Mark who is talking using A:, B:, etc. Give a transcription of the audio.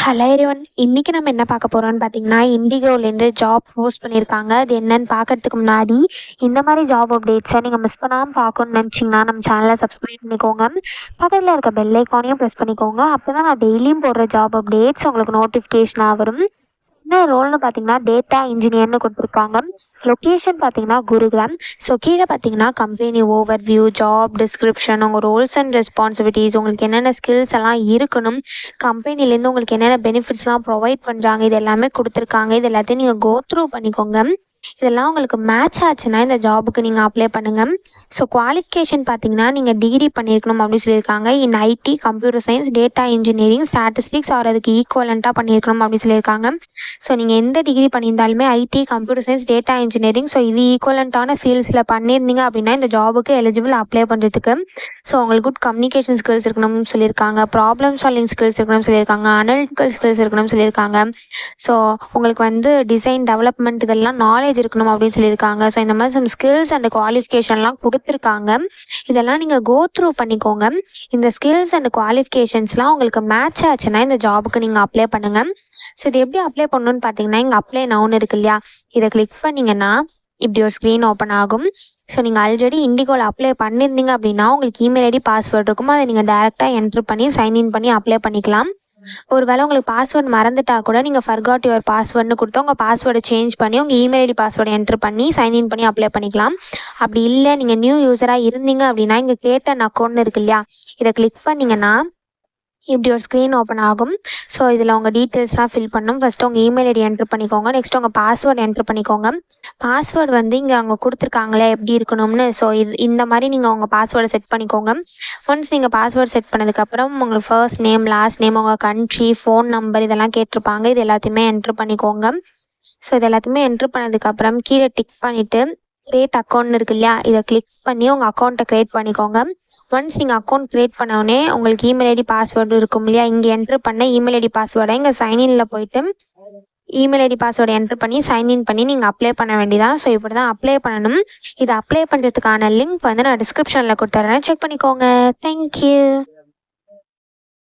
A: Hello everyone. இன்னைக்கு நம்ம என்ன பார்க்க போறோம்னு பார்த்தீங்கன்னா, இண்டிகோலேருந்து ஜாப் போஸ்ட் பண்ணியிருக்காங்க. அது என்னன்னு பார்க்கறதுக்கு முன்னாடி, இந்த மாதிரி ஜாப் அப்டேட்ஸை நீங்கள் மிஸ் பண்ணாமல் பார்க்கணும்னு நினச்சிங்கன்னா, நம்ம சேனலை சப்ஸ்கிரைப் பண்ணிக்கோங்க. பக்கத்தில் இருக்க பெல் ஐக்கானையும் ப்ரெஸ் பண்ணிக்கோங்க. அப்போ தான் நான் டெய்லியும் போடுற ஜாப் அப்டேட்ஸ் உங்களுக்கு நோட்டிஃபிகேஷனாக வரும். என்ன ரோல்னு பார்த்தீங்கன்னா, டேட்டா இன்ஜினியர்னு கொடுத்துருக்காங்க. லொக்கேஷன் பார்த்தீங்கன்னா குருகிராம். ஸோ கீழே பார்த்தீங்கன்னா கம்பெனி ஓவர்வியூ, ஜாப் டிஸ்கிரிப்ஷன், உங்கள் ரோல்ஸ் அண்ட் ரெஸ்பான்சிபிலிட்டிஸ், உங்களுக்கு என்னென்ன ஸ்கில்ஸ் எல்லாம் இருக்கணும், கம்பெனிலேருந்து உங்களுக்கு என்னென்ன பெனிஃபிட்ஸ்லாம் ப்ரொவைட் பண்ணுறாங்க, இது எல்லாமே கொடுத்துருக்காங்க. இது எல்லாத்தையும் நீங்கள் கோ த்ரூ பண்ணிக்கோங்க. இதெல்லாம் உங்களுக்கு மேட்ச் ஆச்சுன்னா இந்த ஜாபுக்கு நீங்கள் அப்ளை பண்ணுங்கள். ஸோ குவாலிஃபிகேஷன் பார்த்தீங்கன்னா நீங்கள் டிகிரி பண்ணியிருக்கணும் அப்படின்னு சொல்லியிருக்காங்க. In IT, computer science, data engineering, statistics or அதுக்கு ஈக்குவலண்ட்டாக பண்ணியிருக்கணும் அப்படின்னு சொல்லியிருக்காங்க. ஸோ நீங்கள் எந்த டிகிரி பண்ணியிருந்தாலுமே IT, computer science, data engineering, so இது ஈக்குவலண்ட்டான ஃபீல்ட்ஸில் பண்ணியிருந்தீங்க அப்படின்னா இந்த ஜாபுக்கு எலிஜிபிள் அப்ளை பண்ணுறதுக்கு. ஸோ உங்களுக்கு குட் கம்யூனிகேஷன் ஸ்கில்ஸ் இருக்கணும்னு சொல்லியிருக்காங்க. ப்ராப்ளம் சால்விங் ஸ்கில்ஸ் இருக்கணும்னு சொல்லியிருக்காங்க. அனலிட்டிக்கல் ஸ்கில்ஸ் இருக்கணும்னு சொல்லியிருக்காங்க. ஸோ உங்களுக்கு வந்து டிசைன் டெவலப்மெண்ட் இதெல்லாம் நாலேஜ் இருக்கணும் அப்படின்னு சொல்லியிருக்காங்க. ஸோ இந்த மாதிரி சம் ஸ்கில்ஸ் அண்ட் குவாலிஃபிகேஷன்லாம் கொடுத்துருக்காங்க. இதெல்லாம் நீங்கள் கோ த்ரூ பண்ணிக்கோங்க. இந்த ஸ்கில்ஸ் அண்ட் குவாலிஃபிகேஷன்ஸ்லாம் உங்களுக்கு மேட்ச் ஆச்சுன்னா இந்த ஜாபுக்கு நீங்கள் அப்ளை பண்ணுங்கள். ஸோ இது எப்படி அப்ளை பண்ணணும்னு பார்த்தீங்கன்னா, இங்கே அப்ளை நவுன் இருக்கு இல்லையா, இதை கிளிக் பண்ணிங்கன்னா இப்படி ஒரு ஸ்க்ரீன் ஓப்பன் ஆகும். ஸோ நீங்கள் ஆல்ரெடி இண்டிகோவில் அப்ளை பண்ணியிருந்தீங்க அப்படின்னா உங்களுக்கு இமெயில் ஐடி, பாஸ்வேர்டு இருக்கும். அதை நீங்கள் டேரெக்டாக என்ட்ரு பண்ணி சைன்இன் பண்ணி அப்ளை பண்ணிக்கலாம். ஒருவேளை உங்களுக்கு பாஸ்வேர்டு மறந்துட்டா கூட நீங்கள் ஃபர்காட் யுவர் பாஸ்வேர்டுன்னு கொடுத்து உங்கள் பாஸ்வேர்டை சேஞ்ச் பண்ணி உங்கள் இமெயில் ஐடி, பாஸ்வேர்டை என்ட்ரு பண்ணி சைன்இன் பண்ணி அப்ளை பண்ணிக்கலாம். அப்படி இல்லை நீங்கள் நியூ யூஸராக இருந்தீங்க அப்படின்னா இங்கே கிரியேட் அன் அக்கௌண்ட் இருக்கு இல்லையா, இதை கிளிக் பண்ணிங்கன்னா இப்படி ஒரு ஸ்க்ரீன் ஓப்பன் ஆகும். ஸோ இதில் உங்கள் டீட்டெயில்ஸ்லாம் ஃபில் பண்ணணும். ஃபஸ்ட்டு உங்கள் இமெயில் ஐடி என்ட்ரு பண்ணிக்கோங்க. நெக்ஸ்ட் உங்கள் பாஸ்வேர்டு என்ட்ரு பண்ணிக்கோங்க. பாஸ்வேர்டு வந்து இங்கே அவங்க கொடுத்துருக்காங்களே எப்படி இருக்கணும்னு, ஸோ இந்த மாதிரி நீங்கள் உங்கள் பாஸ்வேர்டை செட் பண்ணிக்கோங்க. ஒன்ஸ் நீங்கள் பாஸ்வேர்டு செட் பண்ணதுக்கப்புறம் உங்களுக்கு ஃபர்ஸ்ட் நேம், லாஸ்ட் நேம், உங்கள் கண்ட்ரி, ஃபோன் நம்பர் இதெல்லாம் கேட்டிருப்பாங்க. இது எல்லாத்தையுமே என்ட்ரு பண்ணிக்கோங்க. ஸோ இது எல்லாத்தையுமே என்ட்ரு பண்ணதுக்கப்புறம் கீழே டிக் பண்ணிவிட்டு கிரியேட் அக்கௌண்ட் இருக்கு இல்லையா, இதை கிளிக் பண்ணி உங்கள் அக்கௌண்ட்டை க்ரியேட் பண்ணிக்கோங்க. ஒன்ஸ் நீங்கள் அக்கௌண்ட் க்ரியேட் பண்ணோடனே உங்களுக்கு இமெயில் ஐடி, பாஸ்வேர்டு இருக்கும் இல்லையா, இங்கே என்ட்ரு பண்ண இமெயில் ஐடி, பாஸ்வேர்டை இங்கே சைன்இனில் போயிட்டு இமெயில் ஐடி, பாஸ்வேர்டு என்ட்ரு பண்ணி சைன்இன் பண்ணி நீங்கள் அப்ளை பண்ண வேண்டியதான். ஸோ இப்படி தான் அப்ளை பண்ணணும். இதை அப்ளை பண்ணுறதுக்கான லிங்க் வந்து நான் டிஸ்கிரிப்ஷனில் கொடுத்துட்றேன், செக் பண்ணிக்கோங்க. தேங்க்யூ.